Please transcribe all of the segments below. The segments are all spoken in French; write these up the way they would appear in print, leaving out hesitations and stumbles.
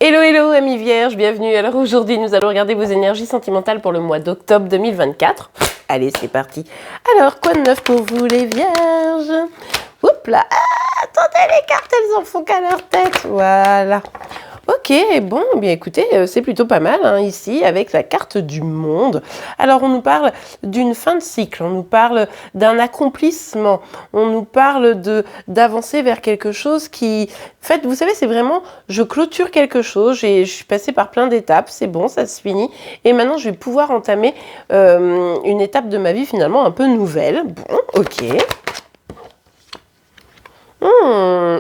Hello, hello, amis vierges, bienvenue. Alors aujourd'hui, nous allons regarder vos énergies sentimentales pour le mois d'octobre 2024. Allez, c'est parti. Alors, quoi de neuf pour vous, les vierges? Oups là, attendez, les cartes, elles en font qu'à leur tête. Voilà. Ok, bon, bien écoutez, c'est plutôt pas mal hein, ici avec la carte du monde. Alors on nous parle d'une fin de cycle, on nous parle d'un accomplissement, on nous parle d'avancer vers quelque chose qui... En fait, vous savez, c'est vraiment, je clôture quelque chose, je suis passée par plein d'étapes, c'est bon, ça se finit. Et maintenant, je vais pouvoir entamer une étape de ma vie finalement un peu nouvelle. Bon, ok.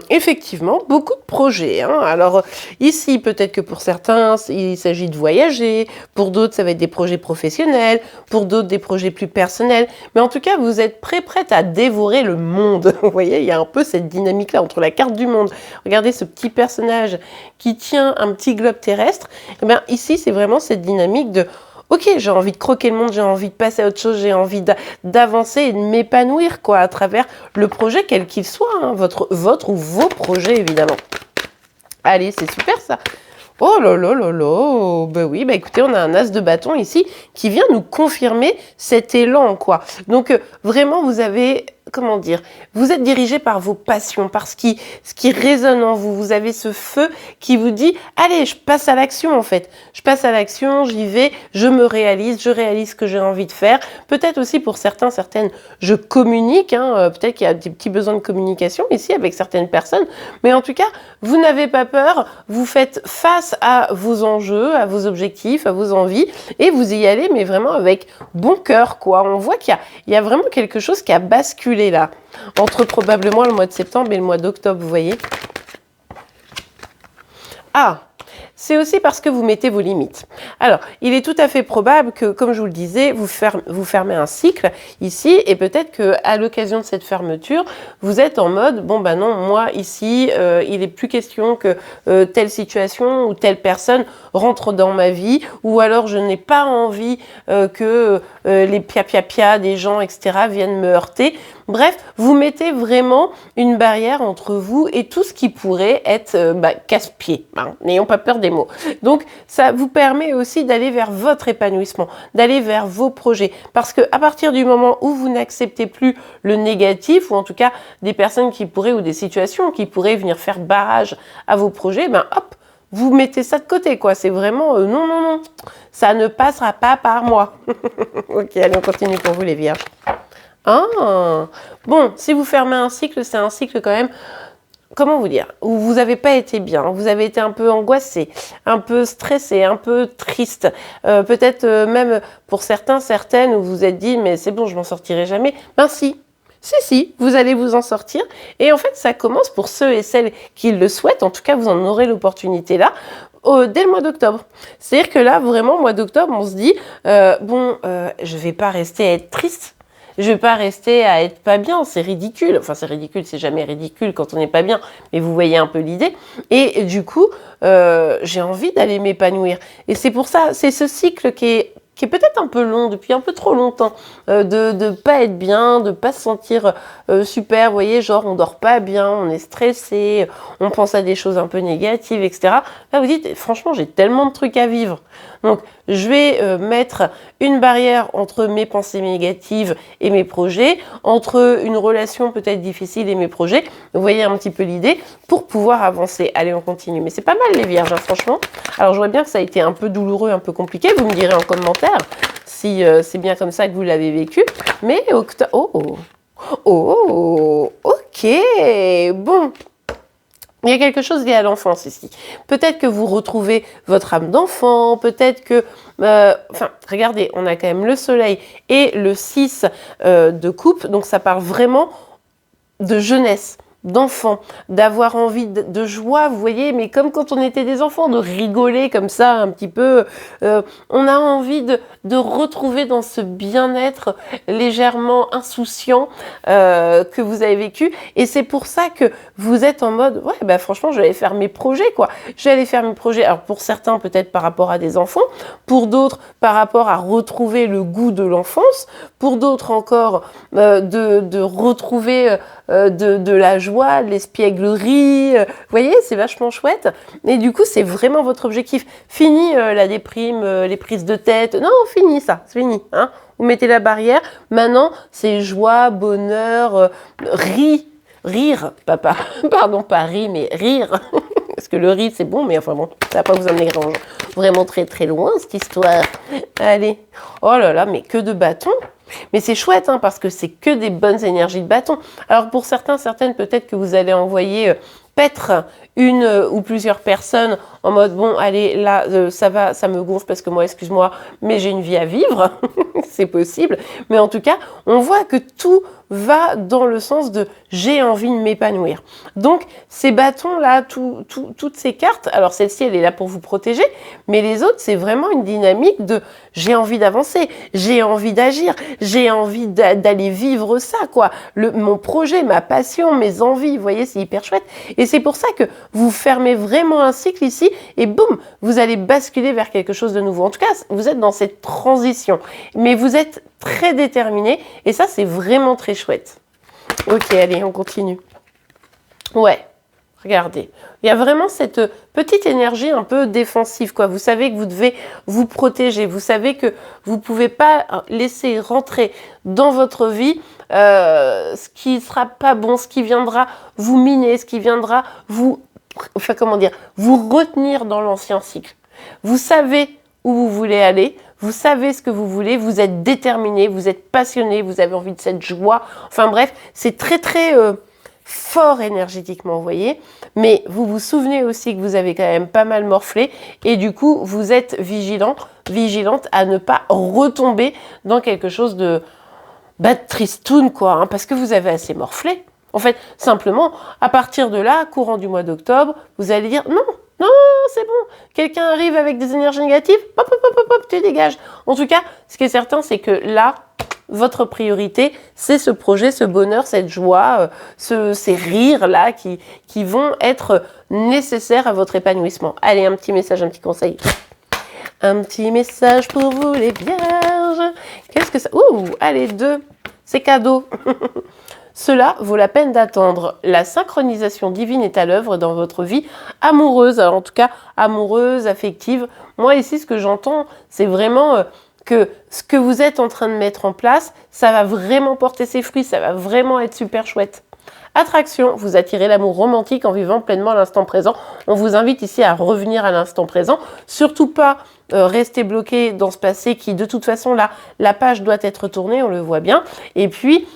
Effectivement, beaucoup de projets. Hein. Alors ici, peut-être que pour certains, il s'agit de voyager, pour d'autres, ça va être des projets professionnels, pour d'autres, des projets plus personnels. Mais en tout cas, vous êtes prête à dévorer le monde. Vous voyez, il y a un peu cette dynamique-là entre la carte du monde. Regardez ce petit personnage qui tient un petit globe terrestre. Et bien, ici, c'est vraiment cette dynamique de... Ok, j'ai envie de croquer le monde, j'ai envie de passer à autre chose, j'ai envie d'avancer et de m'épanouir quoi, à travers le projet, quel qu'il soit, hein, votre ou vos projets évidemment. Allez, c'est super ça. Oh là là là là, ben oui, bah écoutez, on a un as de bâton ici qui vient nous confirmer cet élan quoi. Donc vraiment, vous avez... Comment dire, vous êtes dirigé par vos passions, par ce qui résonne en vous. Vous avez ce feu qui vous dit, allez, je passe à l'action en fait. Je passe à l'action, j'y vais, je me réalise, je réalise ce que j'ai envie de faire. Peut-être aussi pour certains, certaines, je communique. Hein, peut-être qu'il y a des petits besoins de communication ici avec certaines personnes. Mais en tout cas, vous n'avez pas peur. Vous faites face à vos enjeux, à vos objectifs, à vos envies. Et vous y allez, mais vraiment avec bon cœur, quoi. On voit qu'il y a vraiment quelque chose qui a basculé là, entre probablement le mois de septembre et le mois d'octobre, vous voyez. Ah, c'est aussi parce que vous mettez vos limites. Alors, il est tout à fait probable que, comme je vous le disais, vous fermez un cycle ici, et peut-être qu'à l'occasion de cette fermeture, vous êtes en mode, bon ben non, moi ici, il n'est plus question que telle situation ou telle personne rentre dans ma vie, ou alors je n'ai pas envie que les pia-pia-pia des gens, etc., viennent me heurter. Bref, vous mettez vraiment une barrière entre vous et tout ce qui pourrait être casse-pied. Hein, n'ayons pas peur des mots. Donc, ça vous permet aussi d'aller vers votre épanouissement, d'aller vers vos projets. Parce qu'à partir du moment où vous n'acceptez plus le négatif, ou en tout cas des personnes qui pourraient, ou des situations qui pourraient venir faire barrage à vos projets, ben hop, vous mettez ça de côté, quoi. C'est vraiment non, non, non, ça ne passera pas par moi. Ok, allez, on continue pour vous, les vierges. Ah, bon, si vous fermez un cycle, c'est un cycle quand même, comment vous dire, où vous n'avez pas été bien, vous avez été un peu angoissé, un peu stressé, un peu triste, peut-être même pour certains, certaines, où vous vous êtes dit, mais c'est bon, je m'en sortirai jamais. Ben si, vous allez vous en sortir. Et en fait, ça commence pour ceux et celles qui le souhaitent, en tout cas, vous en aurez l'opportunité là, dès le mois d'octobre. C'est-à-dire que là, vraiment, mois d'octobre, on se dit, je vais pas rester à être triste. Je vais pas rester à être pas bien, c'est ridicule. Enfin, c'est ridicule, c'est jamais ridicule quand on n'est pas bien, mais vous voyez un peu l'idée. Et du coup, j'ai envie d'aller m'épanouir. Et c'est pour ça, c'est ce cycle qui est peut-être un peu long, depuis un peu trop longtemps, de pas être bien, de pas se sentir super, vous voyez, genre on dort pas bien, on est stressé, on pense à des choses un peu négatives, etc. Là, vous dites, franchement, j'ai tellement de trucs à vivre. Donc, je vais mettre une barrière entre mes pensées négatives et mes projets, entre une relation peut-être difficile et mes projets. Vous voyez un petit peu l'idée pour pouvoir avancer. Allez, on continue. Mais c'est pas mal les vierges, hein, franchement. Alors, je vois bien que ça a été un peu douloureux, un peu compliqué. Vous me direz en commentaire si c'est bien comme ça que vous l'avez vécu. Mais ok, bon. Il y a quelque chose lié à l'enfance ici. Peut-être que vous retrouvez votre âme d'enfant, peut-être que... regardez, on a quand même le soleil et le 6 de coupe, donc ça parle vraiment de jeunesse, d'enfant, d'avoir envie de joie, vous voyez, mais comme quand on était des enfants, de rigoler comme ça un petit peu. On a envie de retrouver dans ce bien-être légèrement insouciant que vous avez vécu. Et c'est pour ça que vous êtes en mode, ouais, bah franchement, je vais aller faire mes projets, quoi. Je vais aller faire mes projets. Alors pour certains, peut-être par rapport à des enfants, pour d'autres, par rapport à retrouver le goût de l'enfance, pour d'autres encore, de retrouver de la joie joie, de l'espièglerie. Vous voyez, c'est vachement chouette. Et du coup, c'est vraiment votre objectif. Fini la déprime, les prises de tête. Non, fini ça, c'est fini. Hein. Vous mettez la barrière. Maintenant, c'est joie, bonheur, rire, papa. Pardon, pas rire, mais rire. Parce que le riz, c'est bon, mais enfin bon, ça va pas vous amener vraiment très très loin, cette histoire. Allez. Oh là là, mais que de bâtons. Mais c'est chouette, hein, parce que c'est que des bonnes énergies de bâton. Alors pour certaines, peut-être que vous allez envoyer paître une ou plusieurs personnes en mode, bon, allez, là, ça va, ça me gonfle parce que moi, excuse-moi, mais j'ai une vie à vivre. C'est possible. Mais en tout cas, on voit que tout va dans le sens de j'ai envie de m'épanouir. Donc, ces bâtons-là, toutes ces cartes, alors celle-ci, elle est là pour vous protéger, mais les autres, c'est vraiment une dynamique de j'ai envie d'avancer, j'ai envie d'agir, j'ai envie d'aller vivre ça, quoi. Mon projet, ma passion, mes envies, vous voyez, c'est hyper chouette. Et c'est pour ça que vous fermez vraiment un cycle ici et boum, vous allez basculer vers quelque chose de nouveau. En tout cas, vous êtes dans cette transition, mais vous êtes très déterminé et ça, c'est vraiment très chouette. Ok, allez, on continue. Ouais, regardez. Il y a vraiment cette petite énergie un peu défensive, quoi. Vous savez que vous devez vous protéger. Vous savez que vous ne pouvez pas laisser rentrer dans votre vie ce qui ne sera pas bon, ce qui viendra vous miner, ce qui viendra vous retenir dans l'ancien cycle. Vous savez où vous voulez aller, vous savez ce que vous voulez, vous êtes déterminé, vous êtes passionné, vous avez envie de cette joie. Enfin bref, c'est très très fort énergétiquement, vous voyez. Mais vous vous souvenez aussi que vous avez quand même pas mal morflé et du coup, vous êtes vigilante à ne pas retomber dans quelque chose de tristoun, quoi, hein, parce que vous avez assez morflé. En fait, simplement, à partir de là, courant du mois d'octobre, vous allez dire non, non, c'est bon. Quelqu'un arrive avec des énergies négatives, hop, hop, hop, hop, hop, tu dégages. En tout cas, ce qui est certain, c'est que là, votre priorité, c'est ce projet, ce bonheur, cette joie, ces rires-là qui vont être nécessaires à votre épanouissement. Allez, un petit message, un petit conseil. Un petit message pour vous, les vierges. Qu'est-ce que ça... Ouh, allez, 2. C'est cadeau. Cela vaut la peine d'attendre. La synchronisation divine est à l'œuvre dans votre vie amoureuse. Alors, en tout cas, amoureuse, affective. Moi, ici, ce que j'entends, c'est vraiment que ce que vous êtes en train de mettre en place, ça va vraiment porter ses fruits. Ça va vraiment être super chouette. Attraction, vous attirez l'amour romantique en vivant pleinement l'instant présent. On vous invite ici à revenir à l'instant présent. Surtout pas rester bloqué dans ce passé qui, de toute façon, là, la page doit être tournée, on le voit bien. Et puis,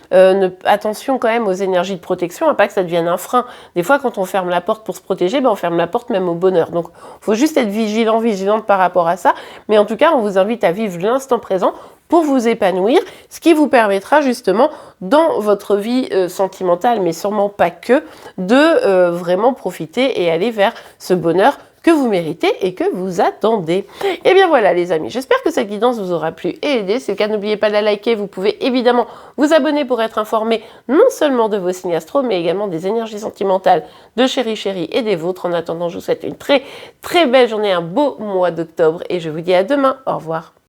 attention quand même aux énergies de protection, à pas que ça devienne un frein. Des fois, quand on ferme la porte pour se protéger, on ferme la porte même au bonheur. Donc, il faut juste être vigilante par rapport à ça. Mais en tout cas, on vous invite à vivre l'instant présent pour vous épanouir, ce qui vous permettra justement dans votre vie sentimentale, mais sûrement pas que, de vraiment profiter et aller vers ce bonheur que vous méritez et que vous attendez. Et bien voilà les amis, j'espère que cette guidance vous aura plu et aidé. Si c'est le cas, n'oubliez pas de la liker, vous pouvez évidemment vous abonner pour être informé non seulement de vos signes astro, mais également des énergies sentimentales de Chéri et des vôtres. En attendant, je vous souhaite une très très belle journée, un beau mois d'octobre et je vous dis à demain. Au revoir.